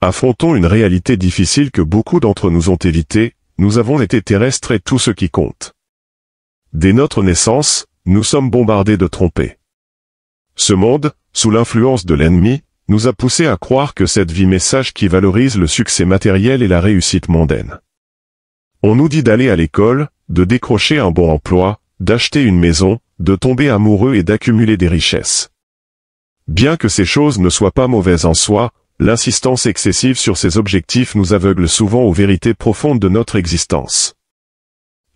Affrontons une réalité difficile que beaucoup d'entre nous ont évitée, nous avons été terrestres et tout ce qui compte. Dès notre naissance, nous sommes bombardés de trompés. Ce monde, sous l'influence de l'ennemi, nous a poussés à croire que cette vie message qui valorise le succès matériel et la réussite mondaine. On nous dit d'aller à l'école, de décrocher un bon emploi, d'acheter une maison, de tomber amoureux et d'accumuler des richesses. Bien que ces choses ne soient pas mauvaises en soi, l'insistance excessive sur ces objectifs nous aveugle souvent aux vérités profondes de notre existence.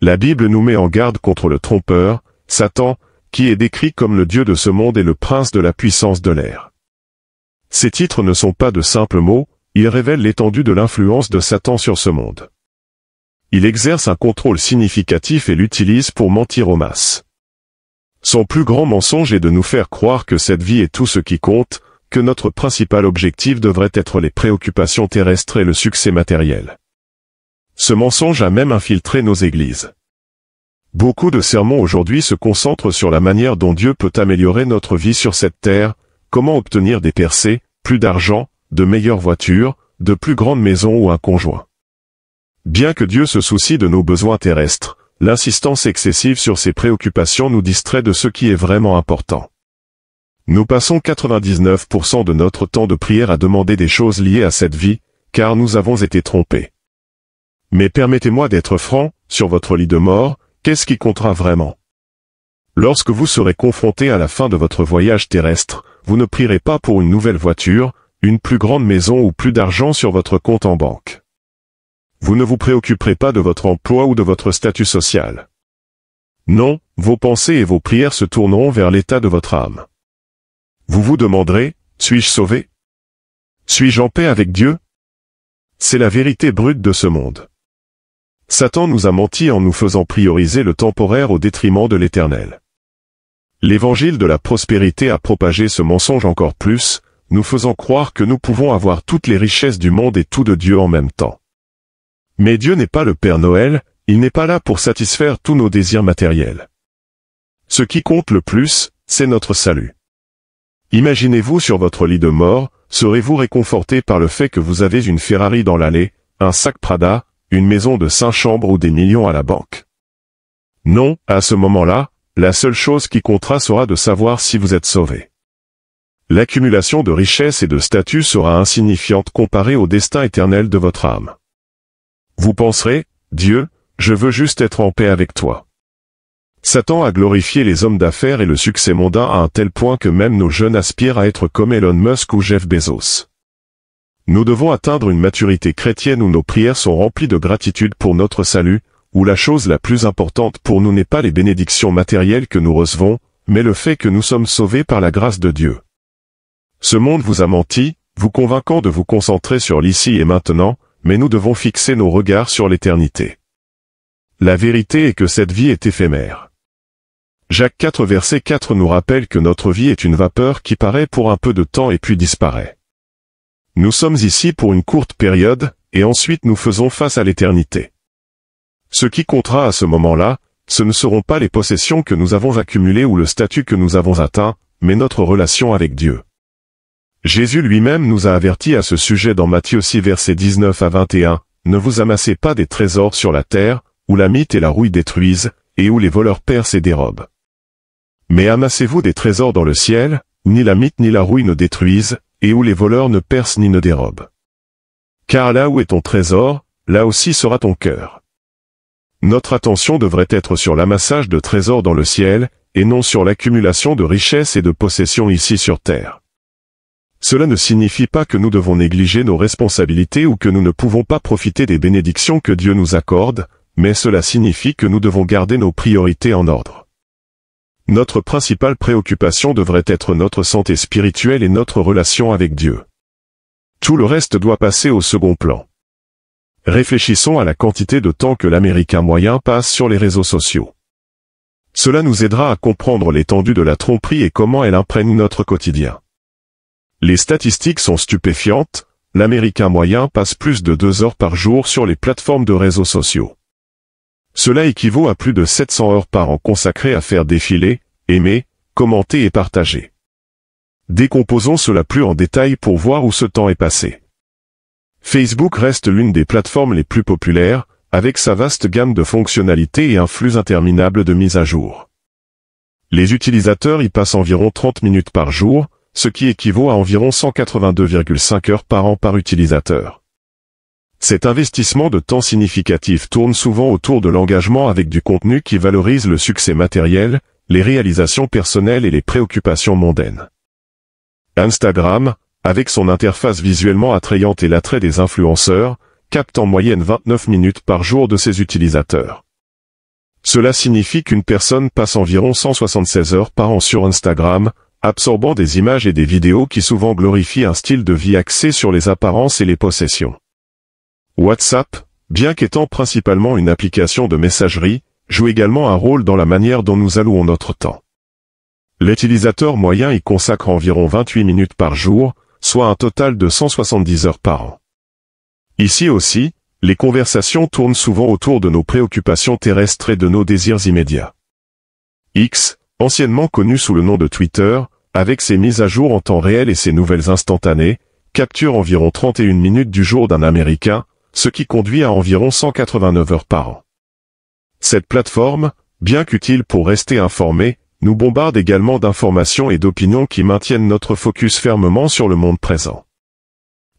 La Bible nous met en garde contre le trompeur, Satan, qui est décrit comme le dieu de ce monde et le prince de la puissance de l'air. Ces titres ne sont pas de simples mots, ils révèlent l'étendue de l'influence de Satan sur ce monde. Il exerce un contrôle significatif et l'utilise pour mentir aux masses. Son plus grand mensonge est de nous faire croire que cette vie est tout ce qui compte, que notre principal objectif devrait être les préoccupations terrestres et le succès matériel. Ce mensonge a même infiltré nos églises. Beaucoup de sermons aujourd'hui se concentrent sur la manière dont Dieu peut améliorer notre vie sur cette terre, comment obtenir des percées, plus d'argent, de meilleures voitures, de plus grandes maisons ou un conjoint. Bien que Dieu se soucie de nos besoins terrestres, l'insistance excessive sur ces préoccupations nous distrait de ce qui est vraiment important. Nous passons 99% de notre temps de prière à demander des choses liées à cette vie, car nous avons été trompés. Mais permettez-moi d'être franc, sur votre lit de mort, qu'est-ce qui comptera vraiment? Lorsque vous serez confronté à la fin de votre voyage terrestre, vous ne prierez pas pour une nouvelle voiture, une plus grande maison ou plus d'argent sur votre compte en banque. Vous ne vous préoccuperez pas de votre emploi ou de votre statut social. Non, vos pensées et vos prières se tourneront vers l'état de votre âme. Vous vous demanderez, suis-je sauvé? Suis-je en paix avec Dieu? C'est la vérité brute de ce monde. Satan nous a menti en nous faisant prioriser le temporaire au détriment de l'éternel. L'évangile de la prospérité a propagé ce mensonge encore plus, nous faisant croire que nous pouvons avoir toutes les richesses du monde et tout de Dieu en même temps. Mais Dieu n'est pas le Père Noël, il n'est pas là pour satisfaire tous nos désirs matériels. Ce qui compte le plus, c'est notre salut. Imaginez-vous sur votre lit de mort, serez-vous réconforté par le fait que vous avez une Ferrari dans l'allée, un sac Prada, une maison de 5 chambres ou des millions à la banque? Non, à ce moment-là, la seule chose qui comptera sera de savoir si vous êtes sauvé. L'accumulation de richesses et de statuts sera insignifiante comparée au destin éternel de votre âme. Vous penserez, Dieu, je veux juste être en paix avec toi. Satan a glorifié les hommes d'affaires et le succès mondain à un tel point que même nos jeunes aspirent à être comme Elon Musk ou Jeff Bezos. Nous devons atteindre une maturité chrétienne où nos prières sont remplies de gratitude pour notre salut, où la chose la plus importante pour nous n'est pas les bénédictions matérielles que nous recevons, mais le fait que nous sommes sauvés par la grâce de Dieu. Ce monde vous a menti, vous convainquant de vous concentrer sur l'ici et maintenant, mais nous devons fixer nos regards sur l'éternité. La vérité est que cette vie est éphémère. Jacques 4 verset 4 nous rappelle que notre vie est une vapeur qui paraît pour un peu de temps et puis disparaît. Nous sommes ici pour une courte période, et ensuite nous faisons face à l'éternité. Ce qui comptera à ce moment-là, ce ne seront pas les possessions que nous avons accumulées ou le statut que nous avons atteint, mais notre relation avec Dieu. Jésus lui-même nous a avertis à ce sujet dans Matthieu 6 versets 19 à 21, « Ne vous amassez pas des trésors sur la terre, où la mite et la rouille détruisent, et où les voleurs percent et dérobent. Mais amassez-vous des trésors dans le ciel, où ni la mite ni la rouille ne détruisent, et où les voleurs ne percent ni ne dérobent. Car là où est ton trésor, là aussi sera ton cœur. » Notre attention devrait être sur l'amassage de trésors dans le ciel, et non sur l'accumulation de richesses et de possessions ici sur terre. Cela ne signifie pas que nous devons négliger nos responsabilités ou que nous ne pouvons pas profiter des bénédictions que Dieu nous accorde, mais cela signifie que nous devons garder nos priorités en ordre. Notre principale préoccupation devrait être notre santé spirituelle et notre relation avec Dieu. Tout le reste doit passer au second plan. Réfléchissons à la quantité de temps que l'Américain moyen passe sur les réseaux sociaux. Cela nous aidera à comprendre l'étendue de la tromperie et comment elle imprègne notre quotidien. Les statistiques sont stupéfiantes, l'Américain moyen passe plus de 2 heures par jour sur les plateformes de réseaux sociaux. Cela équivaut à plus de 700 heures par an consacrées à faire défiler, aimer, commenter et partager. Décomposons cela plus en détail pour voir où ce temps est passé. Facebook reste l'une des plateformes les plus populaires, avec sa vaste gamme de fonctionnalités et un flux interminable de mises à jour. Les utilisateurs y passent environ 30 minutes par jour, ce qui équivaut à environ 182,5 heures par an par utilisateur. Cet investissement de temps significatif tourne souvent autour de l'engagement avec du contenu qui valorise le succès matériel, les réalisations personnelles et les préoccupations mondaines. Instagram, avec son interface visuellement attrayante et l'attrait des influenceurs, capte en moyenne 29 minutes par jour de ses utilisateurs. Cela signifie qu'une personne passe environ 176 heures par an sur Instagram, absorbant des images et des vidéos qui souvent glorifient un style de vie axé sur les apparences et les possessions. WhatsApp, bien qu'étant principalement une application de messagerie, joue également un rôle dans la manière dont nous allouons notre temps. L'utilisateur moyen y consacre environ 28 minutes par jour, soit un total de 170 heures par an. Ici aussi, les conversations tournent souvent autour de nos préoccupations terrestres et de nos désirs immédiats. X, anciennement connu sous le nom de Twitter, avec ses mises à jour en temps réel et ses nouvelles instantanées, capture environ 31 minutes du jour d'un Américain, ce qui conduit à environ 189 heures par an. Cette plateforme, bien qu'utile pour rester informé, nous bombarde également d'informations et d'opinions qui maintiennent notre focus fermement sur le monde présent.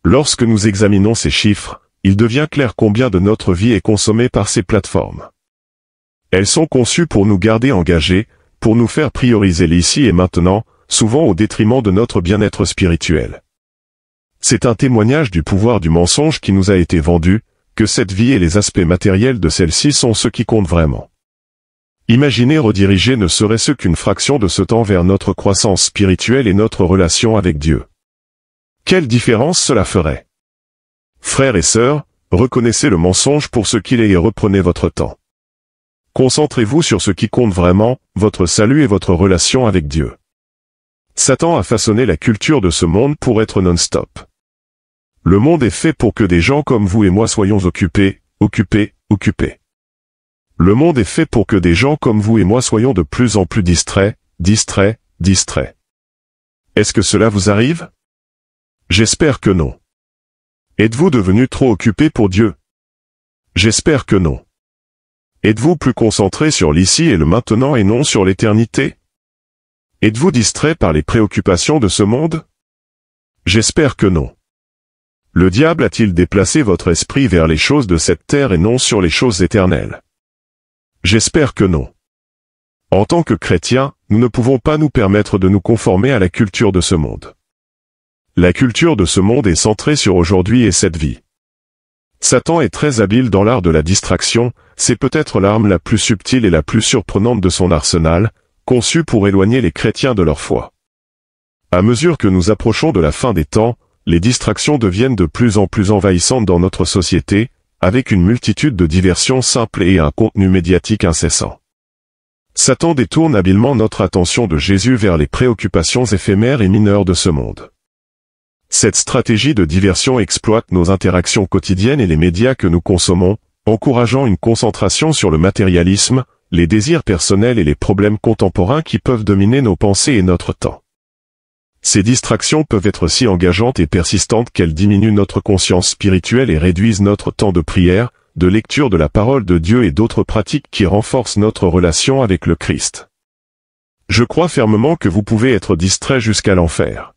Lorsque nous examinons ces chiffres, il devient clair combien de notre vie est consommée par ces plateformes. Elles sont conçues pour nous garder engagés, pour nous faire prioriser l'ici et maintenant, souvent au détriment de notre bien-être spirituel. C'est un témoignage du pouvoir du mensonge qui nous a été vendu, que cette vie et les aspects matériels de celle-ci sont ce qui compte vraiment. Imaginer rediriger ne serait-ce qu'une fraction de ce temps vers notre croissance spirituelle et notre relation avec Dieu. Quelle différence cela ferait? Frères et sœurs, reconnaissez le mensonge pour ce qu'il est et reprenez votre temps. Concentrez-vous sur ce qui compte vraiment, votre salut et votre relation avec Dieu. Satan a façonné la culture de ce monde pour être non-stop. Le monde est fait pour que des gens comme vous et moi soyons occupés, occupés, occupés. Le monde est fait pour que des gens comme vous et moi soyons de plus en plus distraits, distraits, distraits. Est-ce que cela vous arrive? J'espère que non. Êtes-vous devenu trop occupé pour Dieu? J'espère que non. Êtes-vous plus concentré sur l'ici et le maintenant et non sur l'éternité? Êtes-vous distrait par les préoccupations de ce monde? J'espère que non. Le diable a-t-il déplacé votre esprit vers les choses de cette terre et non sur les choses éternelles? J'espère que non. En tant que chrétiens, nous ne pouvons pas nous permettre de nous conformer à la culture de ce monde. La culture de ce monde est centrée sur aujourd'hui et cette vie. Satan est très habile dans l'art de la distraction, c'est peut-être l'arme la plus subtile et la plus surprenante de son arsenal, conçue pour éloigner les chrétiens de leur foi. À mesure que nous approchons de la fin des temps, les distractions deviennent de plus en plus envahissantes dans notre société, avec une multitude de diversions simples et un contenu médiatique incessant. Satan détourne habilement notre attention de Jésus vers les préoccupations éphémères et mineures de ce monde. Cette stratégie de diversion exploite nos interactions quotidiennes et les médias que nous consommons, encourageant une concentration sur le matérialisme, les désirs personnels et les problèmes contemporains qui peuvent dominer nos pensées et notre temps. Ces distractions peuvent être si engageantes et persistantes qu'elles diminuent notre conscience spirituelle et réduisent notre temps de prière, de lecture de la parole de Dieu et d'autres pratiques qui renforcent notre relation avec le Christ. Je crois fermement que vous pouvez être distrait jusqu'à l'enfer.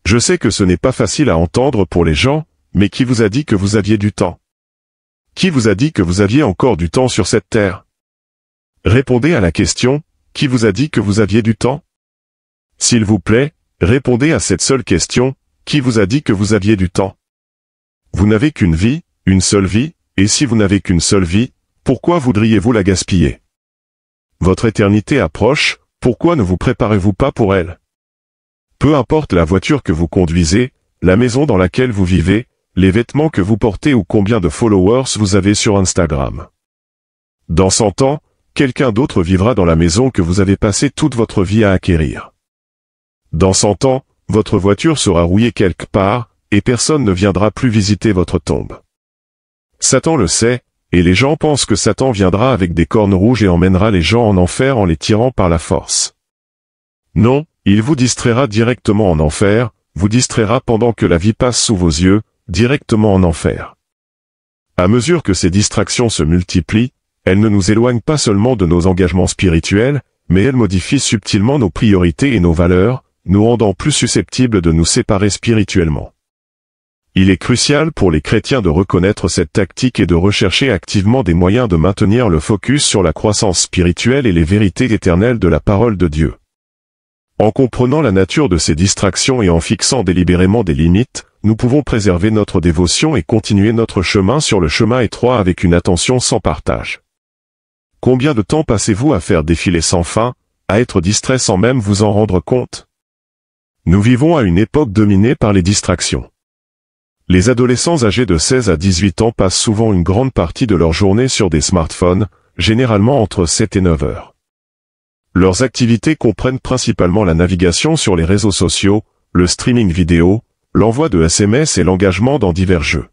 Je sais que ce n'est pas facile à entendre pour les gens, mais qui vous a dit que vous aviez du temps? Qui vous a dit que vous aviez encore du temps sur cette terre? Répondez à la question, qui vous a dit que vous aviez du temps? S'il vous plaît, répondez à cette seule question, qui vous a dit que vous aviez du temps? Vous n'avez qu'une vie, une seule vie, et si vous n'avez qu'une seule vie, pourquoi voudriez-vous la gaspiller? Votre éternité approche, pourquoi ne vous préparez-vous pas pour elle? Peu importe la voiture que vous conduisez, la maison dans laquelle vous vivez, les vêtements que vous portez ou combien de followers vous avez sur Instagram. Dans 100 ans, quelqu'un d'autre vivra dans la maison que vous avez passé toute votre vie à acquérir. Dans 100 ans, votre voiture sera rouillée quelque part, et personne ne viendra plus visiter votre tombe. Satan le sait, et les gens pensent que Satan viendra avec des cornes rouges et emmènera les gens en enfer en les tirant par la force. Non, il vous distraira directement en enfer, vous distraira pendant que la vie passe sous vos yeux, directement en enfer. À mesure que ces distractions se multiplient, elles ne nous éloignent pas seulement de nos engagements spirituels, mais elles modifient subtilement nos priorités et nos valeurs, nous rendant plus susceptibles de nous séparer spirituellement. Il est crucial pour les chrétiens de reconnaître cette tactique et de rechercher activement des moyens de maintenir le focus sur la croissance spirituelle et les vérités éternelles de la parole de Dieu. En comprenant la nature de ces distractions et en fixant délibérément des limites, nous pouvons préserver notre dévotion et continuer notre chemin sur le chemin étroit avec une attention sans partage. Combien de temps passez-vous à faire défiler sans fin, à être distrait sans même vous en rendre compte? Nous vivons à une époque dominée par les distractions. Les adolescents âgés de 16 à 18 ans passent souvent une grande partie de leur journée sur des smartphones, généralement entre 7 et 9 heures. Leurs activités comprennent principalement la navigation sur les réseaux sociaux, le streaming vidéo, l'envoi de SMS et l'engagement dans divers jeux.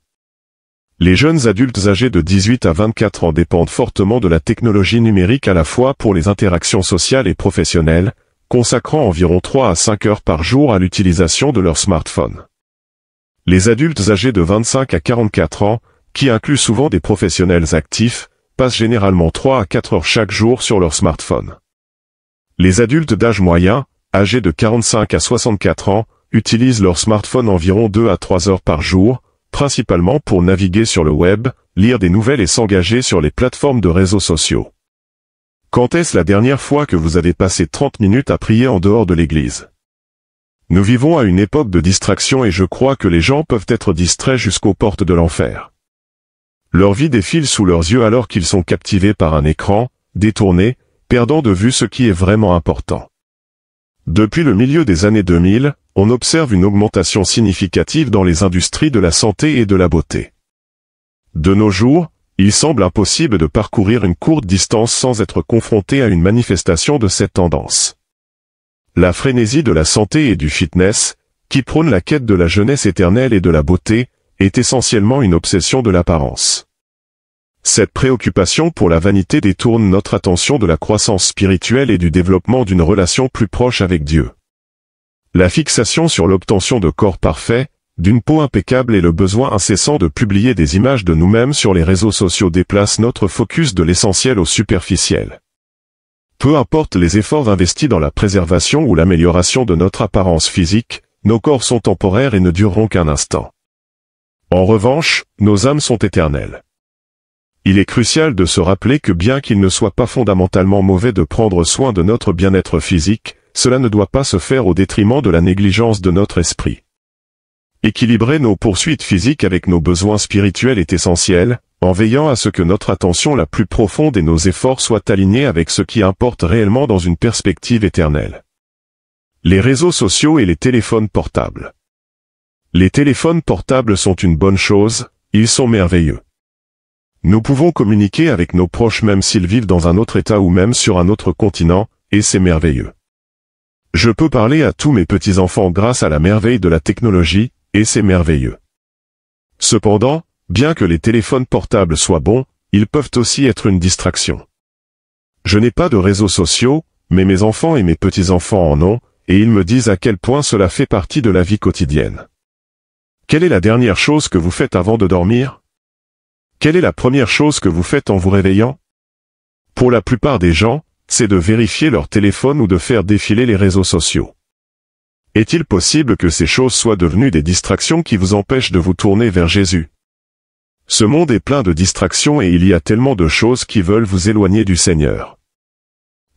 Les jeunes adultes âgés de 18 à 24 ans dépendent fortement de la technologie numérique à la fois pour les interactions sociales et professionnelles, consacrant environ 3 à 5 heures par jour à l'utilisation de leur smartphone. Les adultes âgés de 25 à 44 ans, qui incluent souvent des professionnels actifs, passent généralement 3 à 4 heures chaque jour sur leur smartphone. Les adultes d'âge moyen, âgés de 45 à 64 ans, utilisent leur smartphone environ 2 à 3 heures par jour, principalement pour naviguer sur le web, lire des nouvelles et s'engager sur les plateformes de réseaux sociaux. Quand est-ce la dernière fois que vous avez passé 30 minutes à prier en dehors de l'église? Nous vivons à une époque de distraction et je crois que les gens peuvent être distraits jusqu'aux portes de l'enfer. Leur vie défile sous leurs yeux alors qu'ils sont captivés par un écran, détournés, perdant de vue ce qui est vraiment important. Depuis le milieu des années 2000, on observe une augmentation significative dans les industries de la santé et de la beauté. De nos jours, il semble impossible de parcourir une courte distance sans être confronté à une manifestation de cette tendance. La frénésie de la santé et du fitness, qui prône la quête de la jeunesse éternelle et de la beauté, est essentiellement une obsession de l'apparence. Cette préoccupation pour la vanité détourne notre attention de la croissance spirituelle et du développement d'une relation plus proche avec Dieu. La fixation sur l'obtention de corps parfaits, d'une peau impeccable et le besoin incessant de publier des images de nous-mêmes sur les réseaux sociaux déplace notre focus de l'essentiel au superficiel. Peu importe les efforts investis dans la préservation ou l'amélioration de notre apparence physique, nos corps sont temporaires et ne dureront qu'un instant. En revanche, nos âmes sont éternelles. Il est crucial de se rappeler que bien qu'il ne soit pas fondamentalement mauvais de prendre soin de notre bien-être physique, cela ne doit pas se faire au détriment de la négligence de notre esprit. Équilibrer nos poursuites physiques avec nos besoins spirituels est essentiel, en veillant à ce que notre attention la plus profonde et nos efforts soient alignés avec ce qui importe réellement dans une perspective éternelle. Les réseaux sociaux et les téléphones portables. Les téléphones portables sont une bonne chose, ils sont merveilleux. Nous pouvons communiquer avec nos proches même s'ils vivent dans un autre État ou même sur un autre continent, et c'est merveilleux. Je peux parler à tous mes petits-enfants grâce à la merveille de la technologie, et c'est merveilleux. Cependant, bien que les téléphones portables soient bons, ils peuvent aussi être une distraction. Je n'ai pas de réseaux sociaux, mais mes enfants et mes petits-enfants en ont, et ils me disent à quel point cela fait partie de la vie quotidienne. Quelle est la dernière chose que vous faites avant de dormir? Quelle est la première chose que vous faites en vous réveillant? Pour la plupart des gens, c'est de vérifier leur téléphone ou de faire défiler les réseaux sociaux. Est-il possible que ces choses soient devenues des distractions qui vous empêchent de vous tourner vers Jésus? Ce monde est plein de distractions et il y a tellement de choses qui veulent vous éloigner du Seigneur.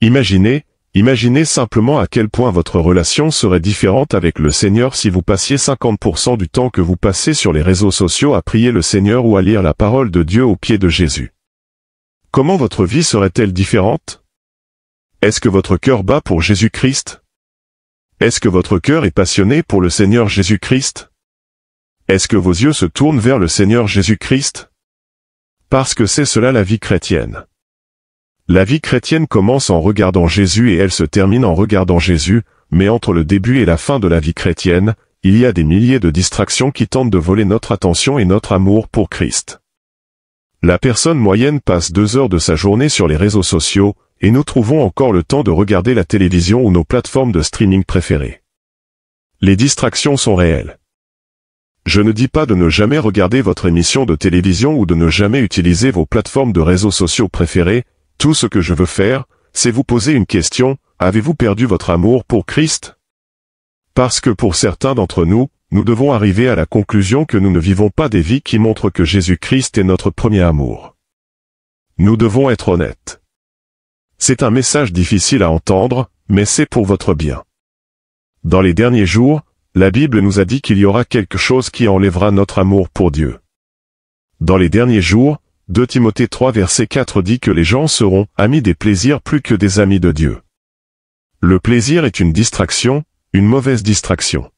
Imaginez simplement à quel point votre relation serait différente avec le Seigneur si vous passiez 50% du temps que vous passez sur les réseaux sociaux à prier le Seigneur ou à lire la parole de Dieu aux pieds de Jésus. Comment votre vie serait-elle différente? Est-ce que votre cœur bat pour Jésus-Christ? Est-ce que votre cœur est passionné pour le Seigneur Jésus-Christ? Est-ce que vos yeux se tournent vers le Seigneur Jésus-Christ? Parce que c'est cela la vie chrétienne. La vie chrétienne commence en regardant Jésus et elle se termine en regardant Jésus, mais entre le début et la fin de la vie chrétienne, il y a des milliers de distractions qui tentent de voler notre attention et notre amour pour Christ. La personne moyenne passe 2 heures de sa journée sur les réseaux sociaux, et nous trouvons encore le temps de regarder la télévision ou nos plateformes de streaming préférées. Les distractions sont réelles. Je ne dis pas de ne jamais regarder votre émission de télévision ou de ne jamais utiliser vos plateformes de réseaux sociaux préférées. Tout ce que je veux faire, c'est vous poser une question: avez-vous perdu votre amour pour Christ? Parce que pour certains d'entre nous, nous devons arriver à la conclusion que nous ne vivons pas des vies qui montrent que Jésus-Christ est notre premier amour. Nous devons être honnêtes. C'est un message difficile à entendre, mais c'est pour votre bien. Dans les derniers jours, la Bible nous a dit qu'il y aura quelque chose qui enlèvera notre amour pour Dieu. Dans les derniers jours, 2 Timothée 3 verset 4 dit que les gens seront amis des plaisirs plus que des amis de Dieu. Le plaisir est une distraction, une mauvaise distraction.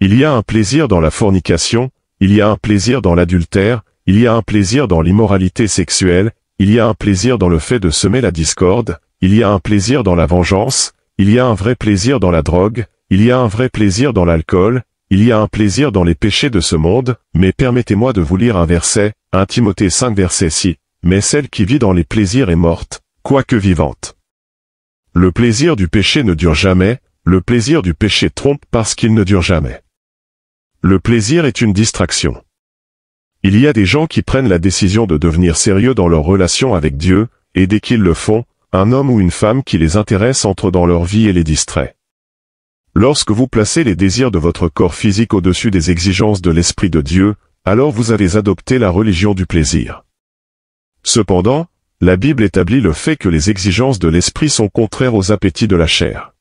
Il y a un plaisir dans la fornication, il y a un plaisir dans l'adultère, il y a un plaisir dans l'immoralité sexuelle, il y a un plaisir dans le fait de semer la discorde, il y a un plaisir dans la vengeance, il y a un vrai plaisir dans la drogue, il y a un vrai plaisir dans l'alcool, il y a un plaisir dans les péchés de ce monde, mais permettez-moi de vous lire un verset, 1 Timothée 5 verset 6, « Mais celle qui vit dans les plaisirs est morte, quoique vivante. » Le plaisir du péché ne dure jamais, le plaisir du péché trompe parce qu'il ne dure jamais. Le plaisir est une distraction. Il y a des gens qui prennent la décision de devenir sérieux dans leur relation avec Dieu, et dès qu'ils le font, un homme ou une femme qui les intéresse entre dans leur vie et les distrait. Lorsque vous placez les désirs de votre corps physique au-dessus des exigences de l'Esprit de Dieu, alors vous avez adopté la religion du plaisir. Cependant, la Bible établit le fait que les exigences de l'Esprit sont contraires aux appétits de la chair.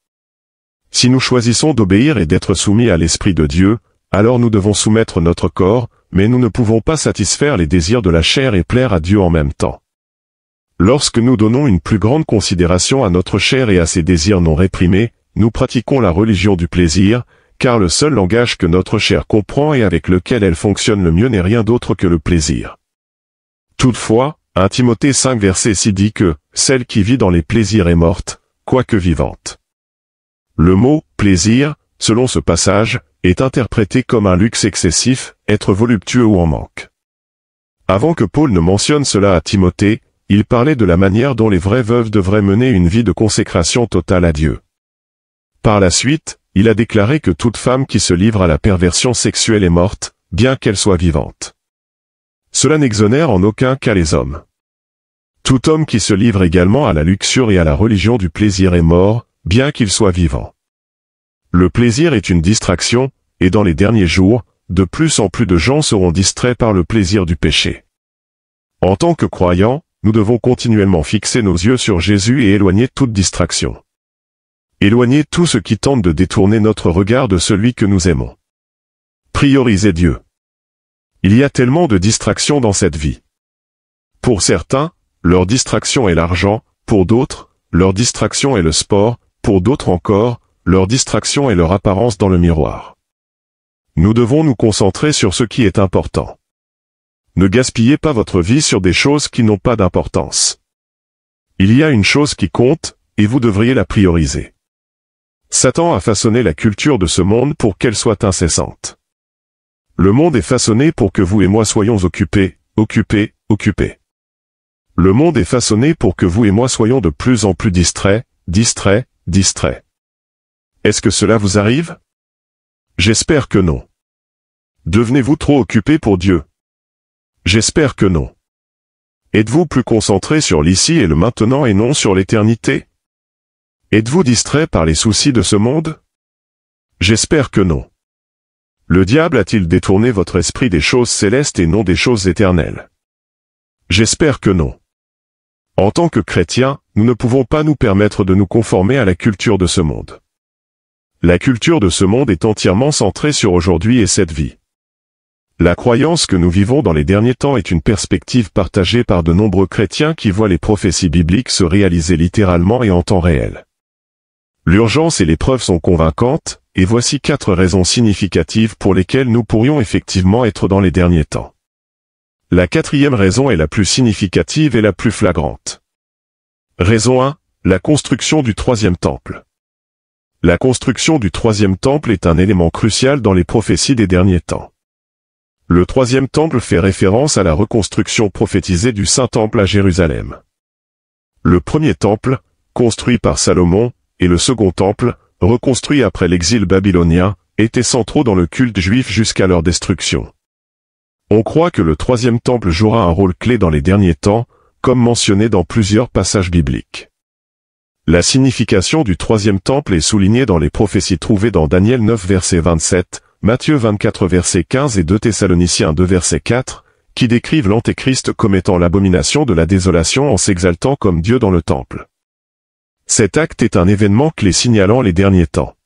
Si nous choisissons d'obéir et d'être soumis à l'Esprit de Dieu, alors nous devons soumettre notre corps, mais nous ne pouvons pas satisfaire les désirs de la chair et plaire à Dieu en même temps. Lorsque nous donnons une plus grande considération à notre chair et à ses désirs non réprimés, nous pratiquons la religion du plaisir, car le seul langage que notre chair comprend et avec lequel elle fonctionne le mieux n'est rien d'autre que le plaisir. Toutefois, 1 Timothée 5 verset 6 dit que « Celle qui vit dans les plaisirs est morte, quoique vivante ». Le mot « plaisir », selon ce passage, est interprété comme un luxe excessif, être voluptueux ou en manque. Avant que Paul ne mentionne cela à Timothée, il parlait de la manière dont les vraies veuves devraient mener une vie de consécration totale à Dieu. Par la suite, il a déclaré que toute femme qui se livre à la perversion sexuelle est morte, bien qu'elle soit vivante. Cela n'exonère en aucun cas les hommes. Tout homme qui se livre également à la luxure et à la religion du plaisir est mort, bien qu'il soit vivant. Le plaisir est une distraction, et dans les derniers jours, de plus en plus de gens seront distraits par le plaisir du péché. En tant que croyants, nous devons continuellement fixer nos yeux sur Jésus et éloigner toute distraction. Éloigner tout ce qui tente de détourner notre regard de celui que nous aimons. Priorisez Dieu. Il y a tellement de distractions dans cette vie. Pour certains, leur distraction est l'argent, pour d'autres, leur distraction est le sport, pour d'autres encore, leur distraction est leur apparence dans le miroir. Nous devons nous concentrer sur ce qui est important. Ne gaspillez pas votre vie sur des choses qui n'ont pas d'importance. Il y a une chose qui compte, et vous devriez la prioriser. Satan a façonné la culture de ce monde pour qu'elle soit incessante. Le monde est façonné pour que vous et moi soyons occupés, occupés, occupés. Le monde est façonné pour que vous et moi soyons de plus en plus distraits, distraits, distraits. Est-ce que cela vous arrive? J'espère que non. Devenez-vous trop occupé pour Dieu? J'espère que non. Êtes-vous plus concentré sur l'ici et le maintenant et non sur l'éternité? Êtes-vous distrait par les soucis de ce monde? J'espère que non. Le diable a-t-il détourné votre esprit des choses célestes et non des choses éternelles? J'espère que non. En tant que chrétiens, nous ne pouvons pas nous permettre de nous conformer à la culture de ce monde. La culture de ce monde est entièrement centrée sur aujourd'hui et cette vie. La croyance que nous vivons dans les derniers temps est une perspective partagée par de nombreux chrétiens qui voient les prophéties bibliques se réaliser littéralement et en temps réel. L'urgence et l'épreuve sont convaincantes, et voici 4 raisons significatives pour lesquelles nous pourrions effectivement être dans les derniers temps. La 4e raison est la plus significative et la plus flagrante. Raison 1, la construction du 3e temple. La construction du 3e temple est un élément crucial dans les prophéties des derniers temps. Le 3e temple fait référence à la reconstruction prophétisée du Saint-Temple à Jérusalem. Le premier temple, construit par Salomon, et le second temple, reconstruit après l'exil babylonien, étaient centraux dans le culte juif jusqu'à leur destruction. On croit que le troisième temple jouera un rôle clé dans les derniers temps, comme mentionné dans plusieurs passages bibliques. La signification du troisième temple est soulignée dans les prophéties trouvées dans Daniel 9 verset 27, Matthieu 24 verset 15 et 2 Thessaloniciens 2 verset 4, qui décrivent l'Antéchrist comme étant l'abomination de la désolation en s'exaltant comme Dieu dans le temple. Cet acte est un événement clé signalant les derniers temps.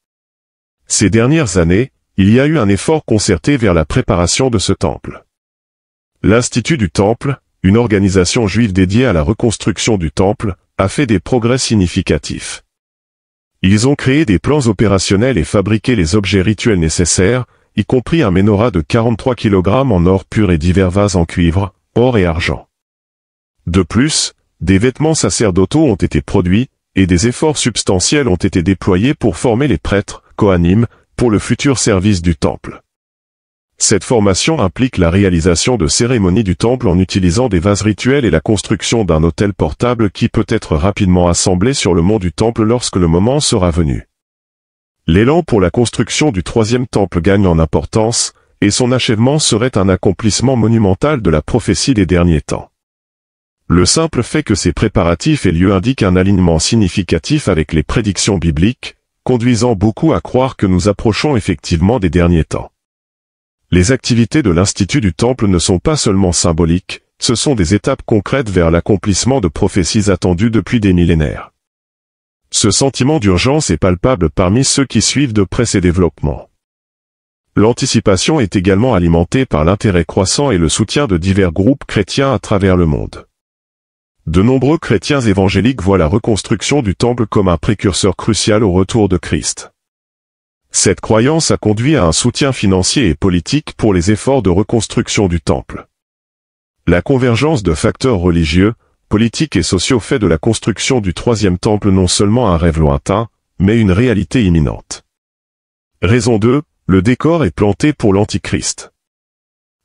Ces dernières années, il y a eu un effort concerté vers la préparation de ce temple. L'Institut du Temple, une organisation juive dédiée à la reconstruction du temple, a fait des progrès significatifs. Ils ont créé des plans opérationnels et fabriqué les objets rituels nécessaires, y compris un menorah de 43 kg en or pur et divers vases en cuivre, or et argent. De plus, des vêtements sacerdotaux ont été produits, et des efforts substantiels ont été déployés pour former les prêtres, Kohanim, pour le futur service du temple. Cette formation implique la réalisation de cérémonies du temple en utilisant des vases rituels et la construction d'un autel portable qui peut être rapidement assemblé sur le mont du temple lorsque le moment sera venu. L'élan pour la construction du troisième temple gagne en importance, et son achèvement serait un accomplissement monumental de la prophétie des derniers temps. Le simple fait que ces préparatifs aient lieu indique un alignement significatif avec les prédictions bibliques, conduisant beaucoup à croire que nous approchons effectivement des derniers temps. Les activités de l'Institut du Temple ne sont pas seulement symboliques, ce sont des étapes concrètes vers l'accomplissement de prophéties attendues depuis des millénaires. Ce sentiment d'urgence est palpable parmi ceux qui suivent de près ces développements. L'anticipation est également alimentée par l'intérêt croissant et le soutien de divers groupes chrétiens à travers le monde. De nombreux chrétiens évangéliques voient la reconstruction du temple comme un précurseur crucial au retour de Christ. Cette croyance a conduit à un soutien financier et politique pour les efforts de reconstruction du temple. La convergence de facteurs religieux, politiques et sociaux fait de la construction du troisième temple non seulement un rêve lointain, mais une réalité imminente. Raison 2, le décor est planté pour l'Antichrist.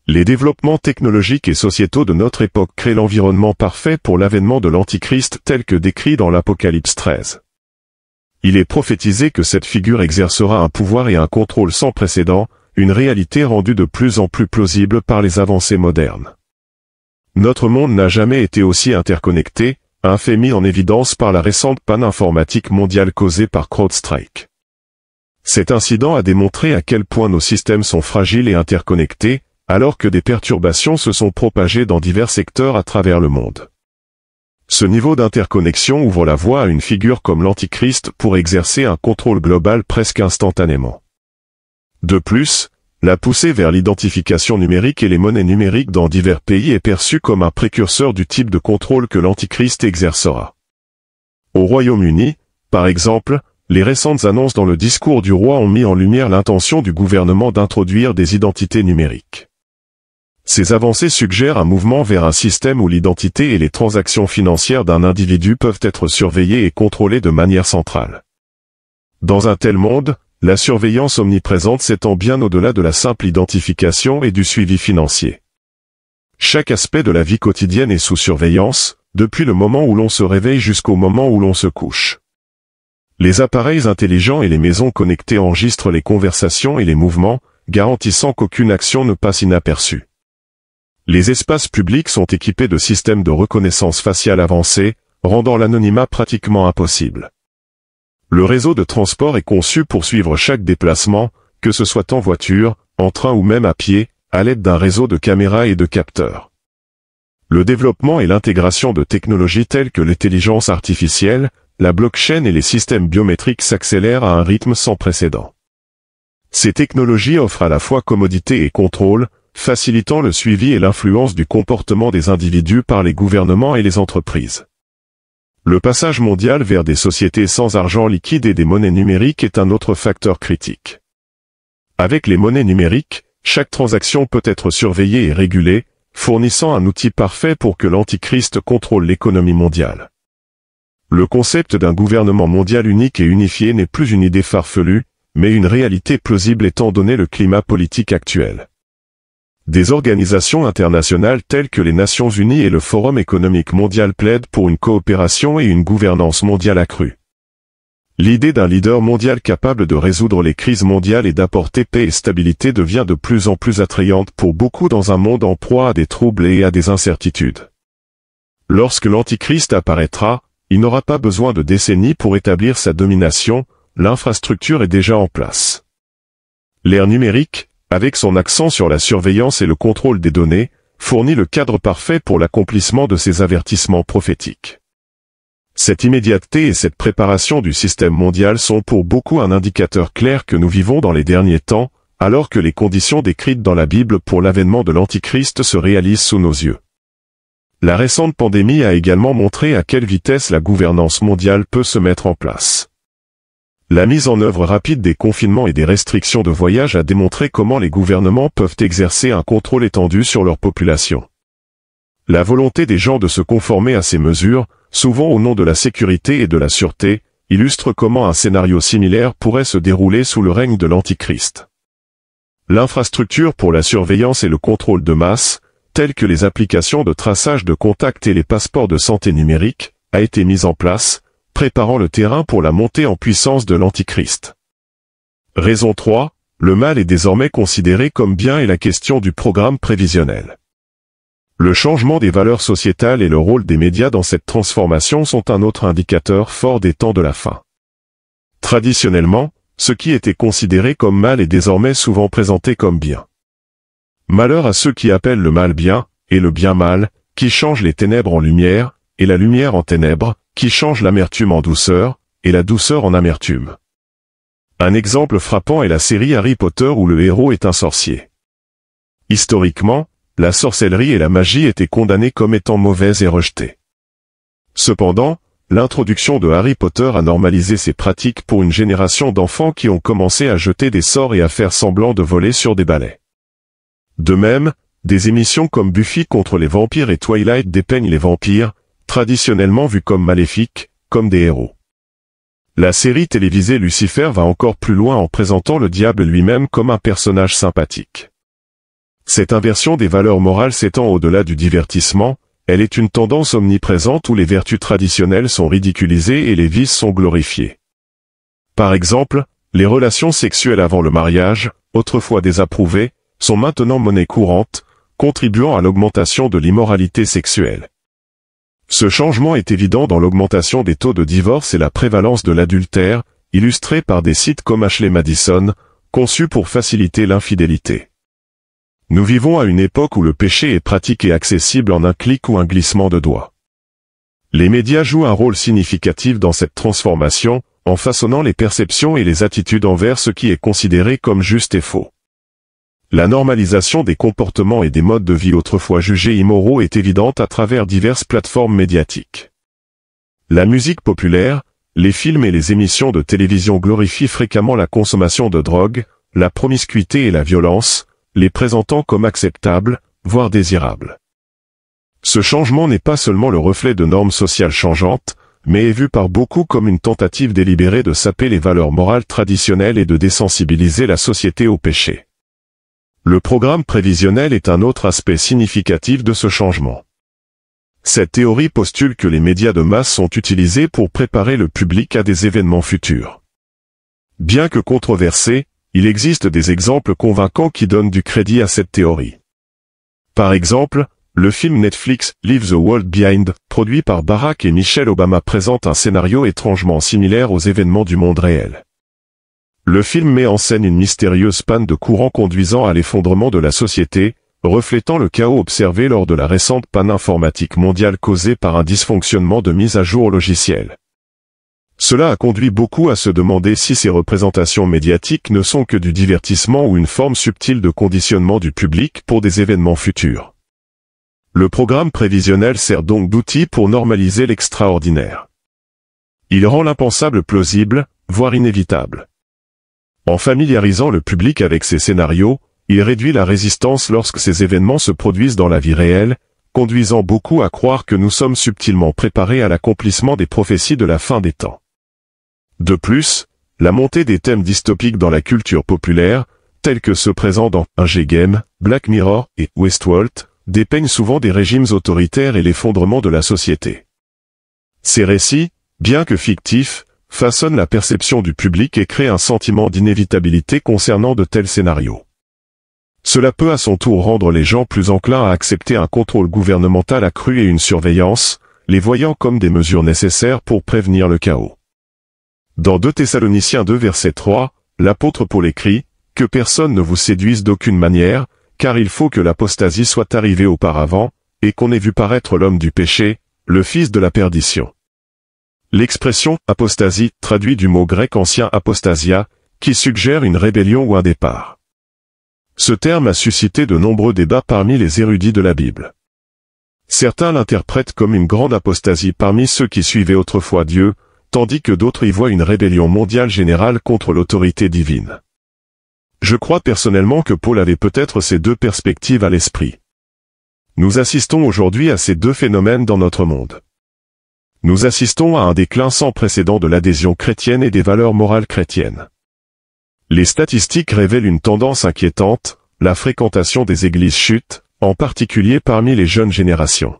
Les développements technologiques et sociétaux de notre époque créent l'environnement parfait pour l'avènement de l'Antichrist tel que décrit dans l'Apocalypse 13. Il est prophétisé que cette figure exercera un pouvoir et un contrôle sans précédent, une réalité rendue de plus en plus plausible par les avancées modernes. Notre monde n'a jamais été aussi interconnecté, un fait mis en évidence par la récente panne informatique mondiale causée par CrowdStrike. Cet incident a démontré à quel point nos systèmes sont fragiles et interconnectés, alors que des perturbations se sont propagées dans divers secteurs à travers le monde. Ce niveau d'interconnexion ouvre la voie à une figure comme l'Antichrist pour exercer un contrôle global presque instantanément. De plus, la poussée vers l'identification numérique et les monnaies numériques dans divers pays est perçue comme un précurseur du type de contrôle que l'Antichrist exercera. Au Royaume-Uni, par exemple, les récentes annonces dans le discours du roi ont mis en lumière l'intention du gouvernement d'introduire des identités numériques. Ces avancées suggèrent un mouvement vers un système où l'identité et les transactions financières d'un individu peuvent être surveillées et contrôlées de manière centrale. Dans un tel monde, la surveillance omniprésente s'étend bien au-delà de la simple identification et du suivi financier. Chaque aspect de la vie quotidienne est sous surveillance, depuis le moment où l'on se réveille jusqu'au moment où l'on se couche. Les appareils intelligents et les maisons connectées enregistrent les conversations et les mouvements, garantissant qu'aucune action ne passe inaperçue. Les espaces publics sont équipés de systèmes de reconnaissance faciale avancés, rendant l'anonymat pratiquement impossible. Le réseau de transport est conçu pour suivre chaque déplacement, que ce soit en voiture, en train ou même à pied, à l'aide d'un réseau de caméras et de capteurs. Le développement et l'intégration de technologies telles que l'intelligence artificielle, la blockchain et les systèmes biométriques s'accélèrent à un rythme sans précédent. Ces technologies offrent à la fois commodité et contrôle, facilitant le suivi et l'influence du comportement des individus par les gouvernements et les entreprises. Le passage mondial vers des sociétés sans argent liquide et des monnaies numériques est un autre facteur critique. Avec les monnaies numériques, chaque transaction peut être surveillée et régulée, fournissant un outil parfait pour que l'Antichrist contrôle l'économie mondiale. Le concept d'un gouvernement mondial unique et unifié n'est plus une idée farfelue, mais une réalité plausible étant donné le climat politique actuel. Des organisations internationales telles que les Nations Unies et le Forum économique mondial plaident pour une coopération et une gouvernance mondiale accrue. L'idée d'un leader mondial capable de résoudre les crises mondiales et d'apporter paix et stabilité devient de plus en plus attrayante pour beaucoup dans un monde en proie à des troubles et à des incertitudes. Lorsque l'Antichrist apparaîtra, il n'aura pas besoin de décennies pour établir sa domination, l'infrastructure est déjà en place. L'ère numérique, avec son accent sur la surveillance et le contrôle des données, fournit le cadre parfait pour l'accomplissement de ces avertissements prophétiques. Cette immédiateté et cette préparation du système mondial sont pour beaucoup un indicateur clair que nous vivons dans les derniers temps, alors que les conditions décrites dans la Bible pour l'avènement de l'Antichrist se réalisent sous nos yeux. La récente pandémie a également montré à quelle vitesse la gouvernance mondiale peut se mettre en place. La mise en œuvre rapide des confinements et des restrictions de voyage a démontré comment les gouvernements peuvent exercer un contrôle étendu sur leur population. La volonté des gens de se conformer à ces mesures, souvent au nom de la sécurité et de la sûreté, illustre comment un scénario similaire pourrait se dérouler sous le règne de l'Antichrist. L'infrastructure pour la surveillance et le contrôle de masse, telles que les applications de traçage de contacts et les passeports de santé numériques, a été mise en place, préparant le terrain pour la montée en puissance de l'Antichrist. Raison 3, le mal est désormais considéré comme bien et la question du programme prévisionnel. Le changement des valeurs sociétales et le rôle des médias dans cette transformation sont un autre indicateur fort des temps de la fin. Traditionnellement, ce qui était considéré comme mal est désormais souvent présenté comme bien. Malheur à ceux qui appellent le mal bien, et le bien mal, qui changent les ténèbres en lumière, et la lumière en ténèbres, qui changent l'amertume en douceur, et la douceur en amertume. Un exemple frappant est la série Harry Potter où le héros est un sorcier. Historiquement, la sorcellerie et la magie étaient condamnées comme étant mauvaises et rejetées. Cependant, l'introduction de Harry Potter a normalisé ces pratiques pour une génération d'enfants qui ont commencé à jeter des sorts et à faire semblant de voler sur des balais. De même, des émissions comme Buffy contre les vampires et Twilight dépeignent les vampires, traditionnellement vus comme maléfiques, comme des héros. La série télévisée Lucifer va encore plus loin en présentant le diable lui-même comme un personnage sympathique. Cette inversion des valeurs morales s'étend au-delà du divertissement, elle est une tendance omniprésente où les vertus traditionnelles sont ridiculisées et les vices sont glorifiés. Par exemple, les relations sexuelles avant le mariage, autrefois désapprouvées, sont maintenant monnaie courante, contribuant à l'augmentation de l'immoralité sexuelle. Ce changement est évident dans l'augmentation des taux de divorce et la prévalence de l'adultère, illustré par des sites comme Ashley Madison, conçus pour faciliter l'infidélité. Nous vivons à une époque où le péché est pratiqué accessible en un clic ou un glissement de doigts. Les médias jouent un rôle significatif dans cette transformation, en façonnant les perceptions et les attitudes envers ce qui est considéré comme juste et faux. La normalisation des comportements et des modes de vie autrefois jugés immoraux est évidente à travers diverses plateformes médiatiques. La musique populaire, les films et les émissions de télévision glorifient fréquemment la consommation de drogue, la promiscuité et la violence, les présentant comme acceptables, voire désirables. Ce changement n'est pas seulement le reflet de normes sociales changeantes, mais est vu par beaucoup comme une tentative délibérée de saper les valeurs morales traditionnelles et de désensibiliser la société au péché. Le programme prévisionnel est un autre aspect significatif de ce changement. Cette théorie postule que les médias de masse sont utilisés pour préparer le public à des événements futurs. Bien que controversé, il existe des exemples convaincants qui donnent du crédit à cette théorie. Par exemple, le film Netflix Leave the World Behind, produit par Barack et Michelle Obama, présente un scénario étrangement similaire aux événements du monde réel. Le film met en scène une mystérieuse panne de courant conduisant à l'effondrement de la société, reflétant le chaos observé lors de la récente panne informatique mondiale causée par un dysfonctionnement de mise à jour logiciel. Cela a conduit beaucoup à se demander si ces représentations médiatiques ne sont que du divertissement ou une forme subtile de conditionnement du public pour des événements futurs. Le programme prévisionnel sert donc d'outil pour normaliser l'extraordinaire. Il rend l'impensable plausible, voire inévitable. En familiarisant le public avec ces scénarios, il réduit la résistance lorsque ces événements se produisent dans la vie réelle, conduisant beaucoup à croire que nous sommes subtilement préparés à l'accomplissement des prophéties de la fin des temps. De plus, la montée des thèmes dystopiques dans la culture populaire, tels que ceux présents dans Hunger Games, Black Mirror et Westworld, dépeignent souvent des régimes autoritaires et l'effondrement de la société. Ces récits, bien que fictifs, façonne la perception du public et crée un sentiment d'inévitabilité concernant de tels scénarios. Cela peut à son tour rendre les gens plus enclins à accepter un contrôle gouvernemental accru et une surveillance, les voyant comme des mesures nécessaires pour prévenir le chaos. Dans 2 Thessaloniciens 2 verset 3, l'apôtre Paul écrit « Que personne ne vous séduise d'aucune manière, car il faut que l'apostasie soit arrivée auparavant, et qu'on ait vu paraître l'homme du péché, le fils de la perdition. » L'expression « apostasie » traduit du mot grec ancien apostasia, qui suggère une rébellion ou un départ. Ce terme a suscité de nombreux débats parmi les érudits de la Bible. Certains l'interprètent comme une grande apostasie parmi ceux qui suivaient autrefois Dieu, tandis que d'autres y voient une rébellion mondiale générale contre l'autorité divine. Je crois personnellement que Paul avait peut-être ces 2 perspectives à l'esprit. Nous assistons aujourd'hui à ces 2 phénomènes dans notre monde. Nous assistons à un déclin sans précédent de l'adhésion chrétienne et des valeurs morales chrétiennes. Les statistiques révèlent une tendance inquiétante, la fréquentation des églises chute, en particulier parmi les jeunes générations.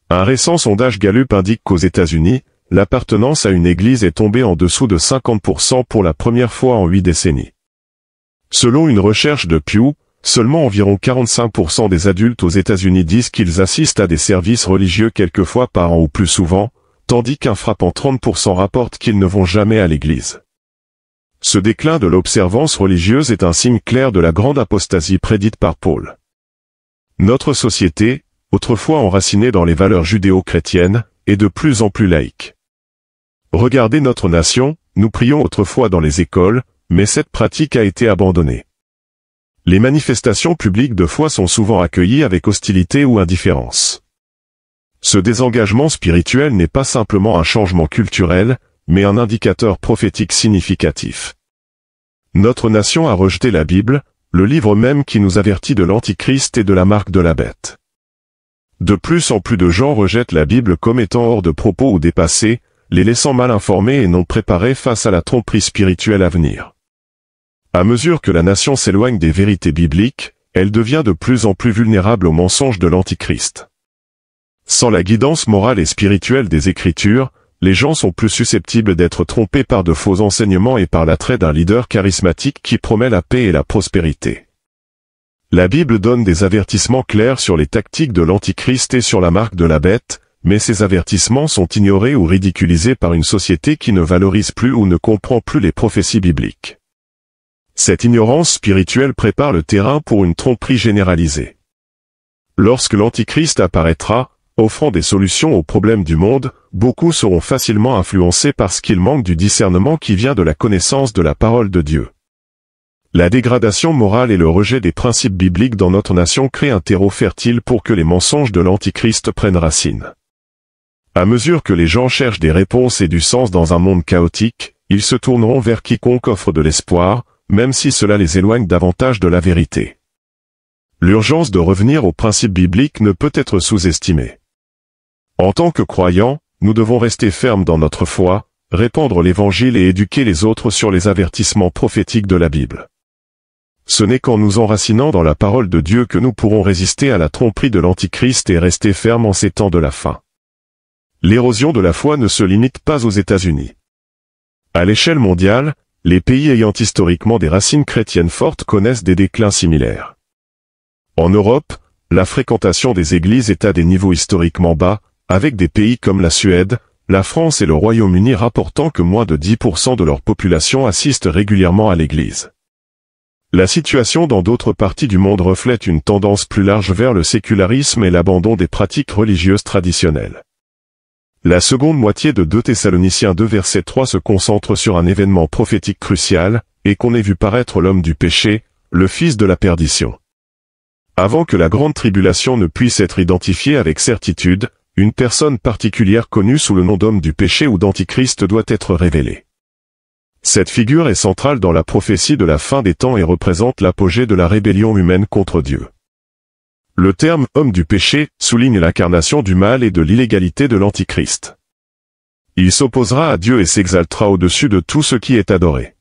Un récent sondage Gallup indique qu'aux États-Unis, l'appartenance à une église est tombée en dessous de 50% pour la première fois en 8 décennies. Selon une recherche de Pew, seulement environ 45% des adultes aux États-Unis disent qu'ils assistent à des services religieux quelques fois par an ou plus souvent, tandis qu'un frappant 30% rapportent qu'ils ne vont jamais à l'église. Ce déclin de l'observance religieuse est un signe clair de la grande apostasie prédite par Paul. Notre société, autrefois enracinée dans les valeurs judéo-chrétiennes, est de plus en plus laïque. Regardez notre nation, nous prions autrefois dans les écoles, mais cette pratique a été abandonnée. Les manifestations publiques de foi sont souvent accueillies avec hostilité ou indifférence. Ce désengagement spirituel n'est pas simplement un changement culturel, mais un indicateur prophétique significatif. Notre nation a rejeté la Bible, le livre même qui nous avertit de l'Antichrist et de la marque de la bête. De plus en plus de gens rejettent la Bible comme étant hors de propos ou dépassée, les laissant mal informés et non préparés face à la tromperie spirituelle à venir. À mesure que la nation s'éloigne des vérités bibliques, elle devient de plus en plus vulnérable aux mensonges de l'Antichrist. Sans la guidance morale et spirituelle des Écritures, les gens sont plus susceptibles d'être trompés par de faux enseignements et par l'attrait d'un leader charismatique qui promet la paix et la prospérité. La Bible donne des avertissements clairs sur les tactiques de l'Antichrist et sur la marque de la bête, mais ces avertissements sont ignorés ou ridiculisés par une société qui ne valorise plus ou ne comprend plus les prophéties bibliques. Cette ignorance spirituelle prépare le terrain pour une tromperie généralisée. Lorsque l'Antichrist apparaîtra, offrant des solutions aux problèmes du monde, beaucoup seront facilement influencés parce qu'ils manquent du discernement qui vient de la connaissance de la parole de Dieu. La dégradation morale et le rejet des principes bibliques dans notre nation créent un terreau fertile pour que les mensonges de l'Antichrist prennent racine. À mesure que les gens cherchent des réponses et du sens dans un monde chaotique, ils se tourneront vers quiconque offre de l'espoir, même si cela les éloigne davantage de la vérité. L'urgence de revenir aux principes bibliques ne peut être sous-estimée. En tant que croyants, nous devons rester fermes dans notre foi, répandre l'Évangile et éduquer les autres sur les avertissements prophétiques de la Bible. Ce n'est qu'en nous enracinant dans la parole de Dieu que nous pourrons résister à la tromperie de l'Antichrist et rester fermes en ces temps de la fin. L'érosion de la foi ne se limite pas aux États-Unis. À l'échelle mondiale, les pays ayant historiquement des racines chrétiennes fortes connaissent des déclins similaires. En Europe, la fréquentation des églises est à des niveaux historiquement bas, avec des pays comme la Suède, la France et le Royaume-Uni rapportant que moins de 10% de leur population assistent régulièrement à l'église. La situation dans d'autres parties du monde reflète une tendance plus large vers le sécularisme et l'abandon des pratiques religieuses traditionnelles. La seconde moitié de 2 Thessaloniciens 2 verset 3 se concentre sur un événement prophétique crucial, et qu'on ait vu paraître l'homme du péché, le fils de la perdition. Avant que la grande tribulation ne puisse être identifiée avec certitude, une personne particulière connue sous le nom d'homme du péché ou d'antichrist doit être révélée. Cette figure est centrale dans la prophétie de la fin des temps et représente l'apogée de la rébellion humaine contre Dieu. Le terme « homme du péché » souligne l'incarnation du mal et de l'illégalité de l'antichrist. Il s'opposera à Dieu et s'exaltera au-dessus de tout ce qui est adoré.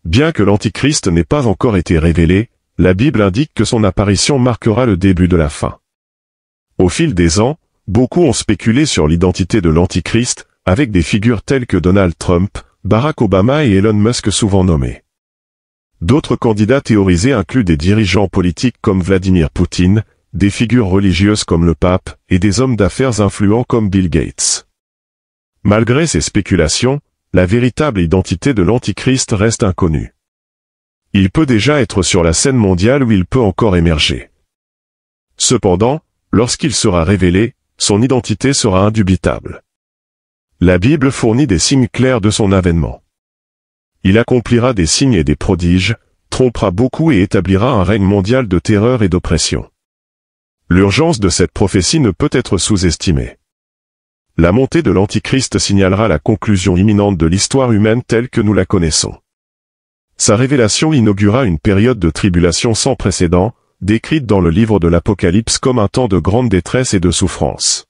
Bien que l'antichrist n'ait pas encore été révélé, la Bible indique que son apparition marquera le début de la fin. Au fil des ans, beaucoup ont spéculé sur l'identité de l'Antichrist, avec des figures telles que Donald Trump, Barack Obama et Elon Musk souvent nommés. D'autres candidats théorisés incluent des dirigeants politiques comme Vladimir Poutine, des figures religieuses comme le pape, et des hommes d'affaires influents comme Bill Gates. Malgré ces spéculations, la véritable identité de l'Antichrist reste inconnue. Il peut déjà être sur la scène mondiale ou il peut encore émerger. Cependant, lorsqu'il sera révélé, son identité sera indubitable. La Bible fournit des signes clairs de son avènement. Il accomplira des signes et des prodiges, trompera beaucoup et établira un règne mondial de terreur et d'oppression. L'urgence de cette prophétie ne peut être sous-estimée. La montée de l'Antichrist signalera la conclusion imminente de l'histoire humaine telle que nous la connaissons. Sa révélation inaugurera une période de tribulation sans précédent, décrite dans le livre de l'Apocalypse comme un temps de grande détresse et de souffrance.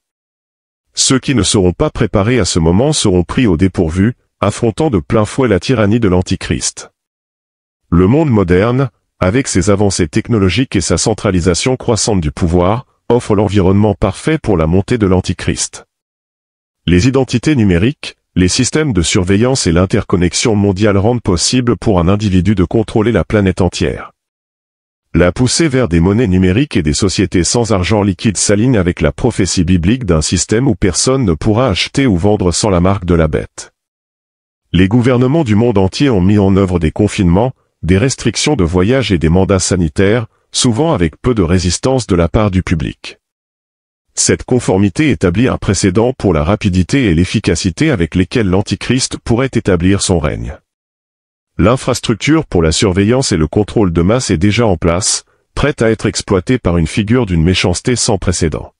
Ceux qui ne seront pas préparés à ce moment seront pris au dépourvu, affrontant de plein fouet la tyrannie de l'Antichrist. Le monde moderne, avec ses avancées technologiques et sa centralisation croissante du pouvoir, offre l'environnement parfait pour la montée de l'Antichrist. Les identités numériques, les systèmes de surveillance et l'interconnexion mondiale rendent possible pour un individu de contrôler la planète entière. La poussée vers des monnaies numériques et des sociétés sans argent liquide s'aligne avec la prophétie biblique d'un système où personne ne pourra acheter ou vendre sans la marque de la bête. Les gouvernements du monde entier ont mis en œuvre des confinements, des restrictions de voyage et des mandats sanitaires, souvent avec peu de résistance de la part du public. Cette conformité établit un précédent pour la rapidité et l'efficacité avec lesquelles l'Antichrist pourrait établir son règne. L'infrastructure pour la surveillance et le contrôle de masse est déjà en place, prête à être exploitée par une figure d'une méchanceté sans précédent.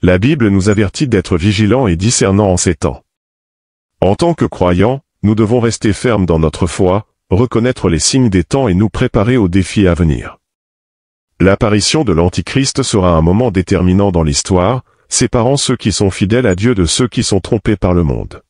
La Bible nous avertit d'être vigilants et discernants en ces temps. En tant que croyants, nous devons rester fermes dans notre foi, reconnaître les signes des temps et nous préparer aux défis à venir. L'apparition de l'Antichrist sera un moment déterminant dans l'histoire, séparant ceux qui sont fidèles à Dieu de ceux qui sont trompés par le monde.